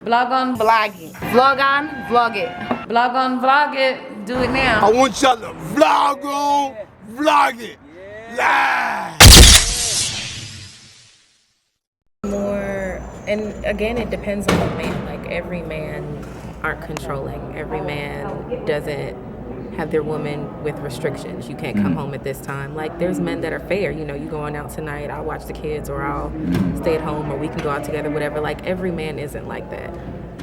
vlogON, vlogging. vlogON, vlogit. vlogON, vlogit. Do it now. I want y'all to vlogON, vlogit. Live. More, and again, it depends on the man. Like, every man aren't controlling. Every man doesn't have their woman with restrictions. You can't come home at this time. Like, there's men that are fair. You know, you going out tonight, I'll watch the kids, or I'll stay at home, or we can go out together, whatever. Like, every man isn't like that.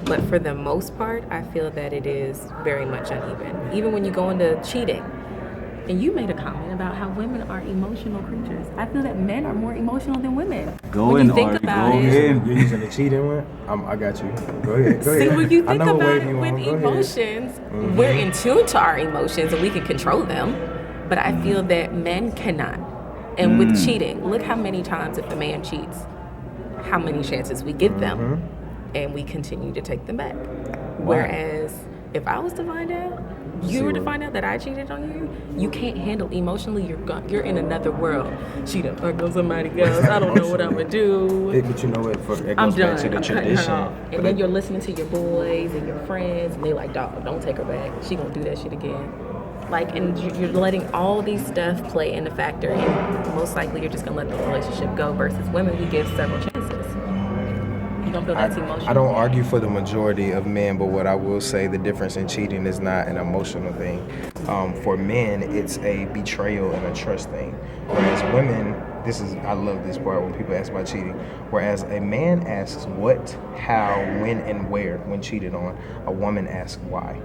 But for the most part, I feel that it is very much uneven. Even when you go into cheating, and you made a comment about how women are emotional creatures. I feel that men are more emotional than women. Go when in, you think ORRI, about go it. in. You're using the cheating one? I got you. Go ahead. See, when you think about it with Go ahead. emotions, we're in tune to our emotions and we can control them. But I feel that men cannot. And with cheating, look how many times if the man cheats, how many chances we give them, and we continue to take them back. Whereas if I was to find out, you were to find out that I cheated on you, you can't handle emotionally. You're in another world. She done fucked on somebody else. I don't know what I'm gonna do. But you know what? It I'm goes back done. to the I'm cutting tradition. her off. And then you're listening to your boys and your friends, and they're like, "Dog, don't take her back. She gonna do that shit again." Like, and you're letting all these stuff play in the factor, and most likely you're just gonna let the relationship go. Versus women, we give several chances. You don't feel that's emotional? I don't argue for the majority of men, but what I will say, the difference in cheating is not an emotional thing. For men, it's a betrayal and a trust thing. Whereas women, I love this part when people ask about cheating. Whereas a man asks what, how, when, and where when cheated on, a woman asks why.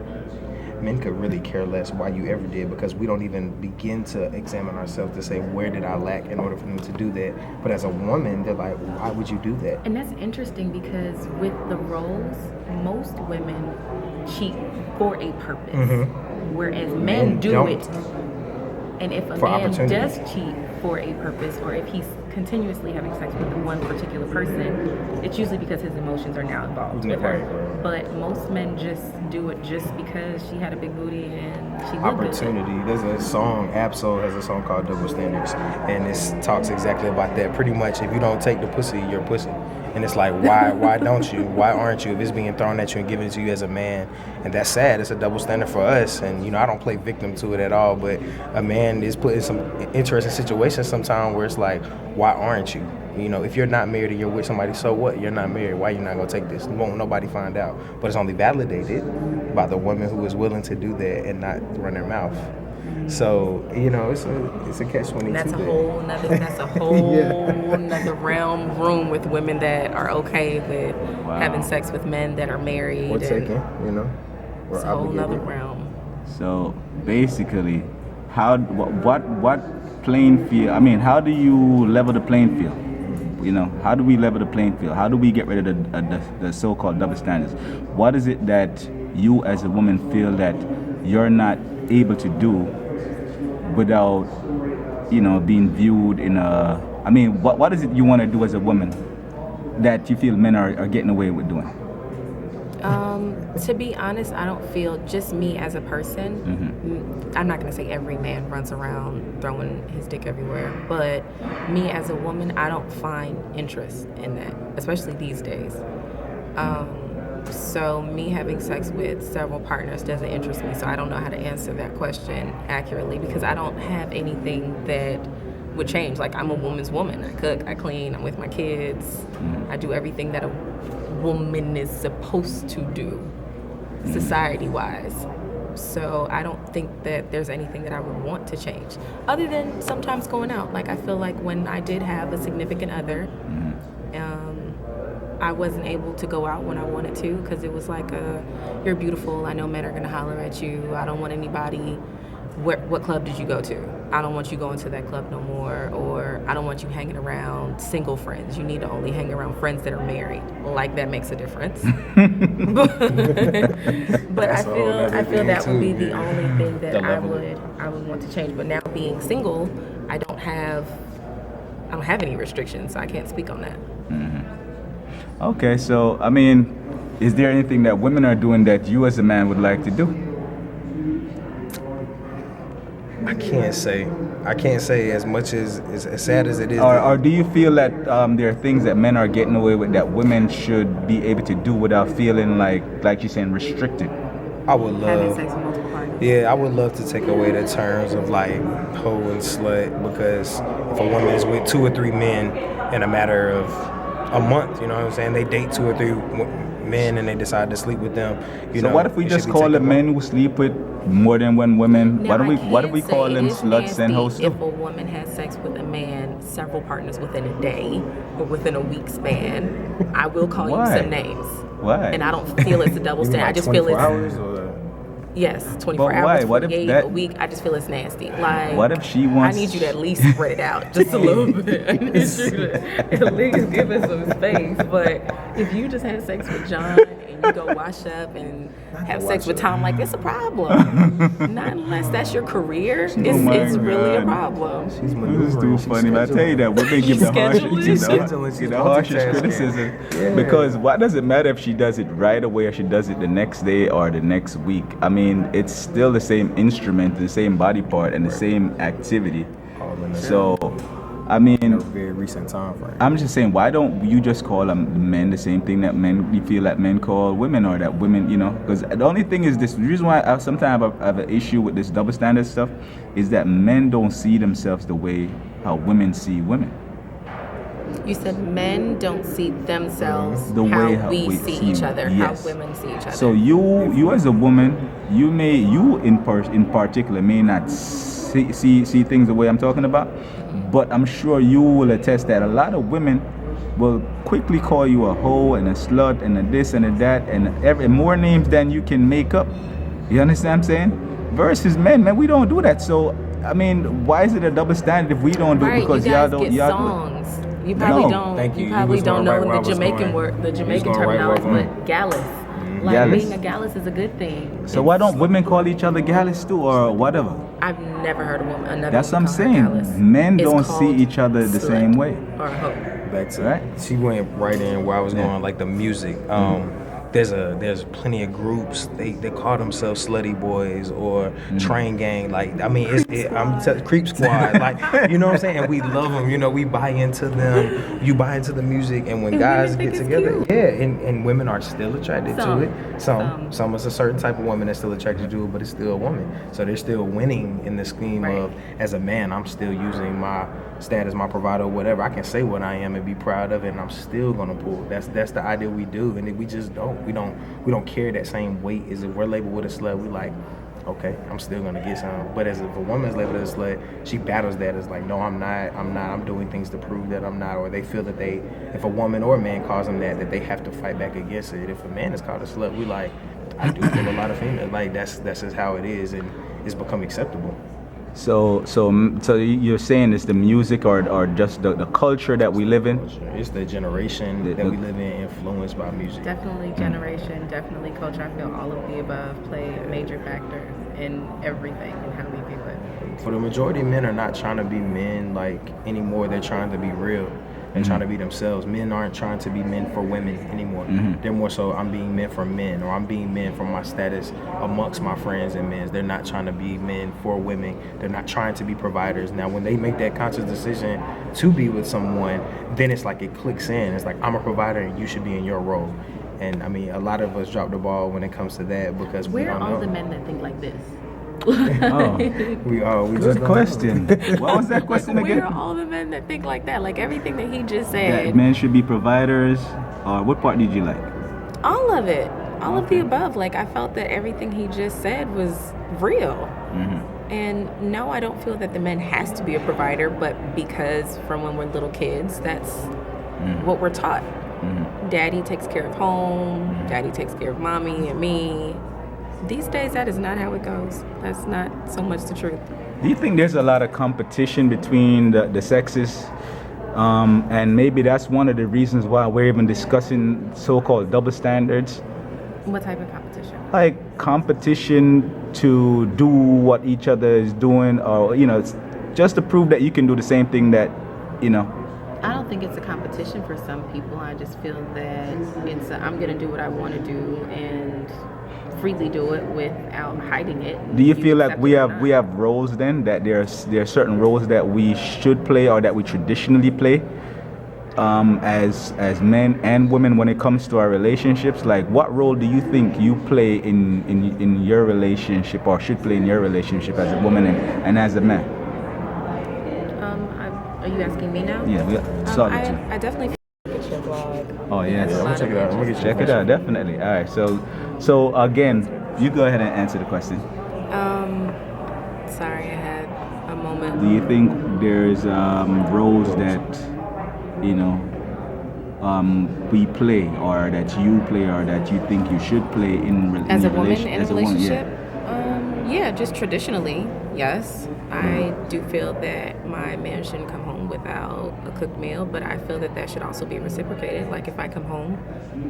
Men could really care less why you ever did, because we don't even begin to examine ourselves to say, where did I lack in order for them to do that? But as a woman, they're like, why would you do that? And that's interesting because with the roles, most women cheat for a purpose, whereas men do don't. it. And if a For man opportunity. does cheat for a purpose, or if he's continuously having sex with one particular person, it's usually because his emotions are now involved with her. Right. But most men just do it just because she had a big booty and she looked good. Opportunity. There's a song, Absol has a song called Double Standards, and it talks exactly about that. Pretty much, if you don't take the pussy, you're pussy. And it's like, why don't you? Why aren't you? If it's being thrown at you and given to you as a man, and that's sad. It's a double standard for us. And you know, I don't play victim to it at all. But a man is put in some interesting situations sometimes where it's like, why aren't you? You know, if you're not married and you're with somebody, so what? You're not married. Why you not gonna take this? Won't nobody find out. But it's only validated by the woman who is willing to do that and not run her mouth. So, you know, it's a catch-22. That's a whole nother room with women that are okay with having sex with men that are married. Or taken, you know. It's a whole nother realm. So basically, what playing field? I mean, how do you level the playing field? You know, how do we level the playing field? How do we get rid of the so-called double standards? What is it that you as a woman feel that you're not able to do without, you know, being viewed in a, I mean, what is it you want to do as a woman that you feel men are getting away with doing? To be honest, I don't feel, just me as a person, I'm not going to say every man runs around throwing his dick everywhere, but me as a woman, I don't find interest in that, especially these days. So me having sex with several partners doesn't interest me, so I don't know how to answer that question accurately because I don't have anything that would change. Like, I'm a woman's woman. I cook, I clean, I'm with my kids. I do everything that a woman is supposed to do, society-wise. So I don't think that there's anything that I would want to change, other than sometimes going out. Like, I feel like when I did have a significant other, I wasn't able to go out when I wanted to because it was like, you're beautiful. I know men are going to holler at you. I don't want anybody. What club did you go to? I don't want you going to that club no more. Or I don't want you hanging around single friends. You need to only hang around friends that are married. Like, that makes a difference. But I feel that would be the only thing that I would want to change. But now being single, I don't have any restrictions, so I can't speak on that. Okay, so I mean, is there anything that women are doing that you as a man would like to do? I can't say. I can't say as much as sad as it is. Or do you feel that there are things that men are getting away with that women should be able to do without feeling like you're saying, restricted? I would Having love. sex with multiple partners. Yeah, I would love to take away the terms of like hoe and slut, because if a woman is with 2 or 3 men in a matter of a month, you know what I'm saying? They date 2 or 3 men and they decide to sleep with them. So what if we just call the men who sleep with more than one woman? Now, What if we call them sluts and hoes? If a woman has sex with a man, several partners within a day or within a week span, I will call you some names. Why? And I don't feel it's a double standard. I just feel it's hours or? yes, 24 But hours, why? What if 48, that- a week. I just feel it's nasty. Like, What if she wants? I need you to at least spread it out just a little bit. I need you to at least give us some space. But if you just had sex with John and you go wash up and have sex with Tom, like, it's a problem. Not unless that's your career. It's really a problem. She's This is maneuvering. too She's funny, but I tell you that women give the scheduling. harshest Multitasking. criticism. Yeah. Because what does it matter if she does it right away or she does it the next day or the next week? I mean, it's still the same instrument, the same body part, and the same activity. All in a So, I mean, very recent time frame. I'm just saying, why don't you just call men the same thing that you feel that men call women, or that women, you know? Because the only thing is this, the reason why I sometimes have an issue with this double standard stuff is that men don't see themselves the way how women see women. You said men don't see themselves The way how we see each other, yes. how women see each other. So you as a woman, you in particular may not see things the way I'm talking about, but I'm sure you will attest that a lot of women will quickly call you a hoe and a slut and a this and a that and more names than you can make up. You understand what I'm saying? Versus men, we don't do that. So I mean, why is it a double standard if we don't do it? Right, Because you guys y'all get don't. songs. You probably No. don't. Thank you. You You probably was don't going right know where I the was Jamaican going. word, the Jamaican going right where I was terminology, going. but gallus. Like Gallus. being a gallus is a good thing. So why don't women call each other gallus too, or whatever? I've never heard another That's what woman I'm call her saying. gallus. Men It's don't see called each other the slut same way. Or hoe. Back to Right. She went right in where I was Yeah. going, like the music. There's plenty of groups. They call themselves Slutty Boys or Train Gang. Like, I mean, Creep Squad. Like, you know what I'm saying? And we love them. You know, we buy into them. You buy into the music, and when And guys women get think it's together, cute. yeah, and women are still attracted Some. to it. Some is a certain type of woman that's still attracted to it, but it's still a woman. So they're still winning in the scheme Right. of, as a man, I'm still using my status, my provider, whatever. I can say what I am and be proud of it, and I'm still gonna pull. That's the idea we do, and we just don't. We don't carry that same weight. As if we're labeled with a slut, we like, okay, I'm still gonna get some. But as if a woman's labeled as a slut, she battles that as like, no, I'm not. I'm doing things to prove that I'm not. Or they feel that if a woman or a man calls them that they have to fight back against it. If a man is called a slut, we like, I do feel a lot of females. Like that's just how it is, and it's become acceptable. So you're saying it's the music or just the culture that we live in? It's the generation that we live in, influenced by music. Definitely generation, definitely culture. I feel all of the above play a major factor in everything and how we view it. For the majority of men are not trying to be men like anymore. They're trying to be real. They're trying to be themselves. Men aren't trying to be men for women anymore. They're more so, I'm being men for men, or I'm being men for my status amongst my friends and men. They're not trying to be men for women. They're not trying to be providers. Now, when they make that conscious decision to be with someone, then it's like it clicks in. It's like, I'm a provider and you should be in your role. And I mean, a lot of us drop the ball when it comes to that because we Where don't are all know. the men that think like this? Oh, We good just don't question. What was that question Where again? are all the men that think like that? Like everything that he just That said. men should be providers, or what part did you like? All of it. All of the above. Like I felt that everything he just said was real. And no, I don't feel that the man has to be a provider, but because from when we're little kids, that's what we're taught. Daddy takes care of home, daddy takes care of mommy and me. These days, that is not how it goes. That's not so much the truth. Do you think there's a lot of competition between the sexes? And maybe that's one of the reasons why we're even discussing so-called double standards? What type of competition? Like competition to do what each other is doing, or, you know, just to prove that you can do the same thing that, you know. I don't think it's a competition for some people. I just feel that I'm going to do what I want to do, and freely do it without hiding it. Do you feel like accept we it or have not. roles then, that there are certain roles that we should play or that we traditionally play as men and women when it comes to our relationships? Like, what role do you think you play in your relationship or should play in your relationship as a woman and as a man? Are you asking me now? Yeah, we saw it too. I definitely feel like it's your blog. Oh yes, There's a lot check of it out. I'm gonna interest. get check it out, definitely. All right, so again, you go ahead and answer the question. Sorry, I had a moment. Do you think there's roles that we play, or that you play, or that you think you should play in As a your woman in a as woman, relationship? Yeah, just traditionally, yes. I do feel that my man shouldn't come home without a cooked meal, but I feel that that should also be reciprocated. Like, if I come home,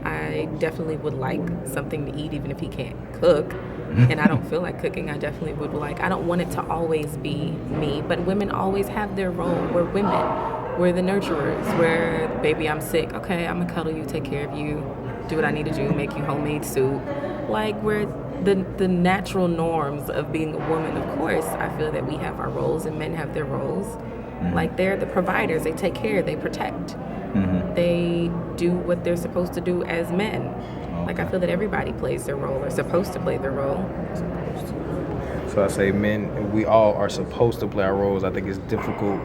I definitely would like something to eat, even if he can't cook. And I don't feel like cooking. I definitely would like, I don't want it to always be me, but women always have their role. We're women. We're the nurturers. We're, baby, I'm sick. Okay, I'm gonna cuddle you, take care of you, do what I need to do, make you homemade soup. Like, we're the natural norms of being a woman. Of course, I feel that we have our roles and men have their roles. Like, they're the providers. They take care, they protect. They do what they're supposed to do as men. Like, I feel that everybody plays their role or supposed to play their role. So I say men, we all are supposed to play our roles. I think it's difficult.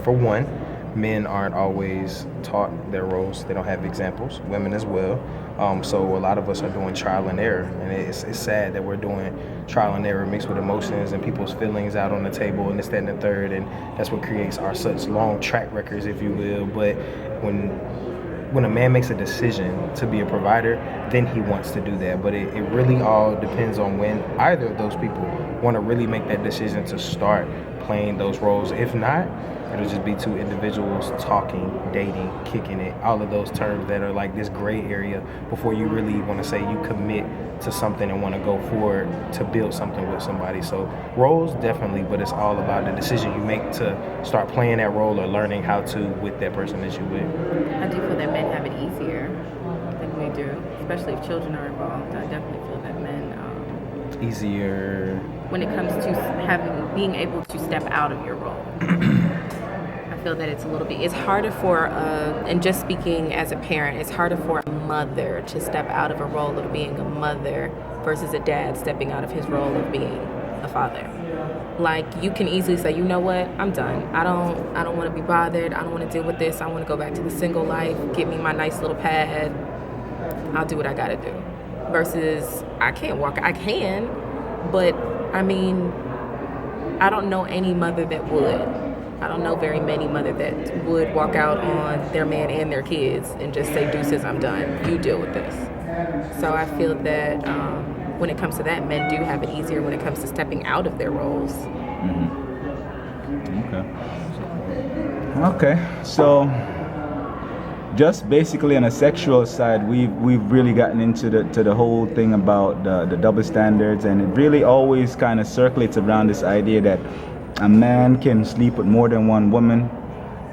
For one, men aren't always taught their roles. They don't have examples. Women as well. So a lot of us are doing trial and error. And it's sad that we're doing trial and error mixed with emotions and people's feelings out on the table and this, that, and the third. And that's what creates our such long track records, if you will. But when a man makes a decision to be a provider, then he wants to do that. But it really all depends on when either of those people want to really make that decision to start playing those roles. If not, it'll just be two individuals talking, dating, kicking it, all of those terms that are like this gray area before you really want to say you commit to something and want to go forward to build something with somebody. So roles, definitely, but it's all about the decision you make to start playing that role or learning how to with that person that you with. I do feel that men have it easier than we do, especially if children are involved. I definitely feel that men, Easier. when it comes to being able to step out of your role. I feel that it's a little bit, it's harder for, and just speaking as a parent, it's harder for a mother to step out of a role of being a mother versus a dad stepping out of his role of being a father. Like, you can easily say, you know what, I'm done. I don't want to be bothered. I don't want to deal with this. I want to go back to the single life, get me my nice little pad. I'll do what I got to do. Versus, I can't walk. I can, but I mean, I don't know any mother that would. I don't know very many mother that would walk out on their man and their kids and just say, deuces, I'm done. You deal with this. So I feel that when it comes to that, men do have it easier when it comes to stepping out of their roles. Okay, so just basically on a sexual side, we've really gotten into the whole thing about the double standards, and it really always kind of circulates around this idea that a man can sleep with more than one woman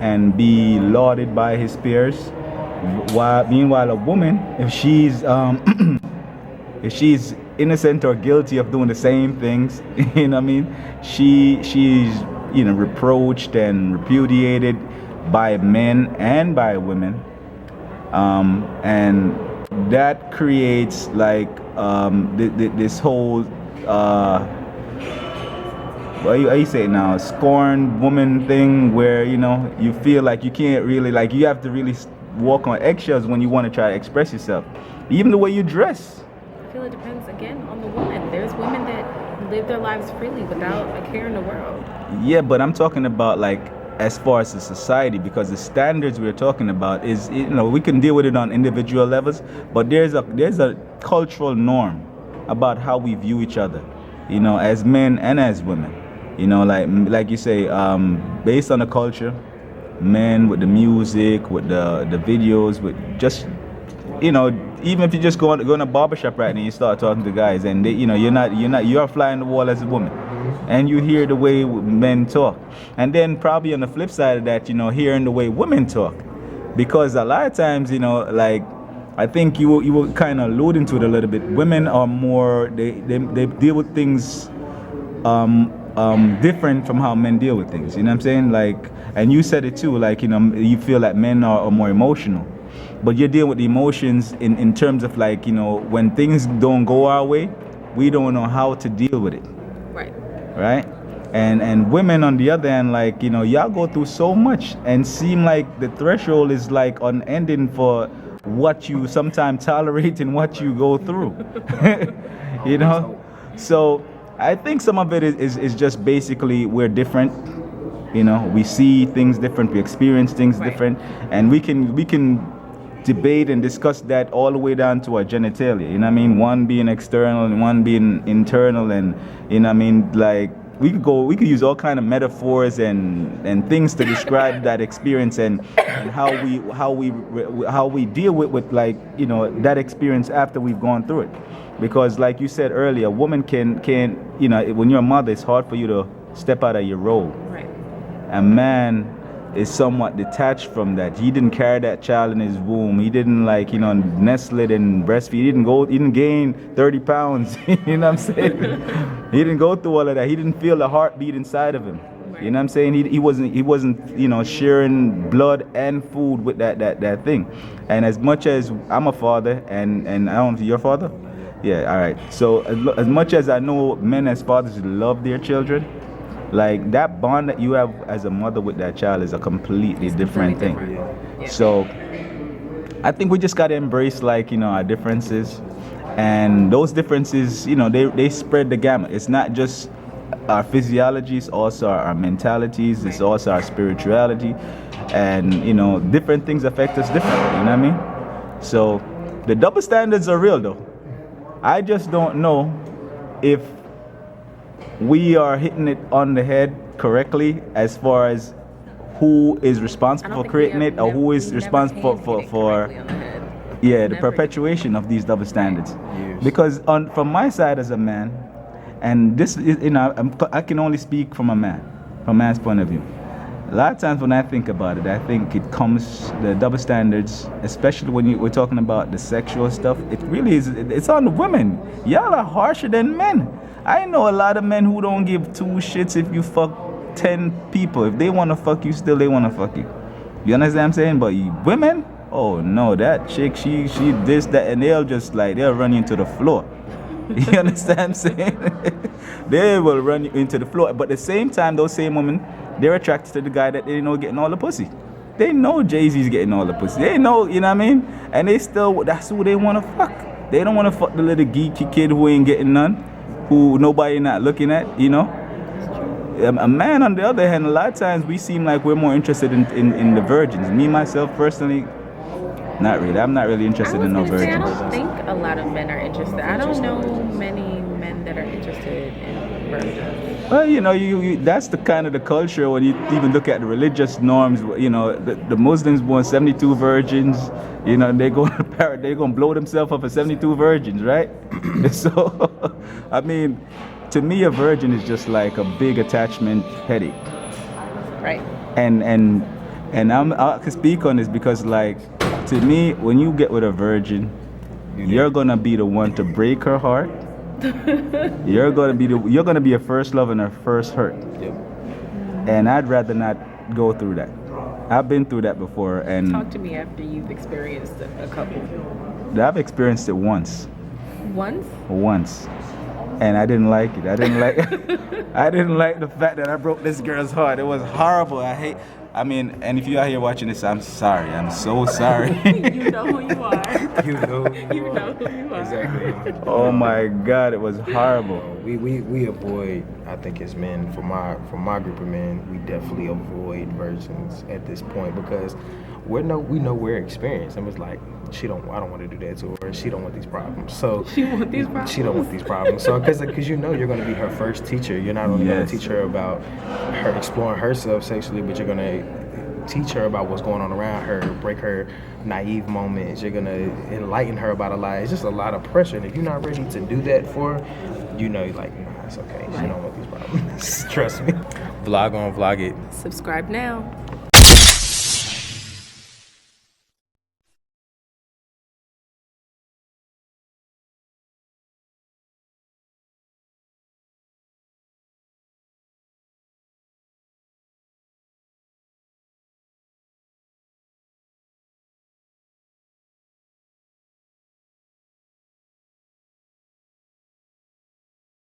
and be lauded by his peers, while meanwhile a woman, if she's if she's innocent or guilty of doing the same things, you know what I mean, she's reproached and repudiated by men and by women, and that creates like this whole what you say now, scorned woman thing, where you feel like you can't really, like, you have to really walk on eggshells when you want to try to express yourself, even the way you dress. I feel it depends, again, on the woman. There's women that live their lives freely without a care in the world. Yeah, but I'm talking about, like, as far as the society, because the standards we're talking about is, we can deal with it on individual levels, but there's a cultural norm about how we view each other, as men and as women. Like you say, based on the culture, men with the music, with the videos, with just, even if you just go in a barbershop right now and you start talking to guys, and they, you're flying the wall as a woman, and you hear the way men talk, and then probably on the flip side of that, hearing the way women talk, because a lot of times, like, I think you were kind of alluding to it a little bit. Women are more, they deal with things different from how men deal with things. You know what I'm saying? Like, and you said it too, like, you know, you feel that men are more emotional. But you're dealing with the emotions in terms of, like, you know, when things don't go our way, we don't know how to deal with it. Right. Right? And women on the other hand, like, you know, y'all go through so much and seem like the threshold is like unending for what you sometimes tolerate and what you go through. You know? So I think some of it is just basically we're different. You know, we see things different, we experience things different, and we can debate and discuss that all the way down to our genitalia. You know what I mean? One being external and one being internal, and you know what I mean, like we could use all kind of metaphors and things to describe that experience and how we deal with like, you know, that experience after we've gone through it. Because like you said earlier, a woman can you know, when you're a mother, it's hard for you to step out of your role. Right. A man is somewhat detached from that. He didn't carry that child in his womb. He didn't, like, you know, nestle it and breastfeed. He didn't gain 30 pounds. You know what I'm saying? He didn't go through all of that. He didn't feel the heartbeat inside of him. You know what I'm saying? He wasn't, you know, sharing blood and food with that thing. And as much as I'm a father, and I don't know, your father? Yeah, all right. So as much as I know men as fathers love their children, like that bond that you have as a mother with that child is a completely different thing. Yeah. So I think we just got to embrace, like, you know, our differences, and those differences, you know, they spread the gamut. It's not just our physiology, it's also our mentalities, it's also our spirituality, and, you know, different things affect us differently, you know what I mean? So the double standards are real though. I just don't know if we are hitting it on the head correctly as far as who is responsible for creating it, or who is responsible for the perpetuation of these double standards. Yes. Because from my side as a man, and this is, you know, I can only speak from a man's point of view. A lot of times when I think about it, I think it comes, the double standards, especially when we're talking about the sexual stuff, it really is, it's on the women. Y'all are harsher than men. I know a lot of men who don't give two shits if you fuck 10 people. If they want to fuck you, still they want to fuck you. You understand what I'm saying? But women, oh no, that chick, she this, that, and they'll run you into the floor. You understand what I'm saying? They will run you into the floor. But at the same time, those same women, they're attracted to the guy that they know getting all the pussy. They know Jay-Z's getting all the pussy. They know, you know what I mean? And they still, that's who they want to fuck. They don't want to fuck the little geeky kid who ain't getting none, who nobody not looking at, you know? A man, on the other hand, a lot of times we seem like we're more interested in the virgins. Me, myself, personally, not really. I'm not really interested in no virgins. I don't think a lot of men are interested. I don't know many men that are interested in virgins. Well, you know, you that's the kind of the culture when you even look at the religious norms. You know, the Muslims want 72 virgins. You know, they're gonna blow themselves up for 72 virgins, right? So, I mean, to me, a virgin is just like a big attachment headache. Right. And I can speak on this because, like, to me, when you get with a virgin, you're gonna be the one to break her heart. You're gonna be a first love and her first hurt. Yep. And I'd rather not go through that. I've been through that before, and Talk to me after you've experienced a couple. I've experienced it once. Once? And I didn't like it. I didn't like the fact that I broke this girl's heart. It was horrible. And if you are here watching this, I'm sorry. I'm so sorry. You know who you are. You know who You know who you are. Exactly. Oh my God, it was horrible. We avoid, I think as men, for my group of men, we definitely avoid virgins at this point because we know we're experienced. And it's like, I don't want to do that to her. She don't want these problems. So She want these problems. She don't want these problems. So because you know you're going to be her first teacher. You're not only going to teach her about her exploring herself sexually, but you're going to teach her about what's going on around her, break her naive moments. You're going to enlighten her about a lot. It's just a lot of pressure. And if you're not ready to do that for her, you know, you're like, nah, it's okay. She don't want these problems. Trust me. VlogON, VlogIt. Subscribe now.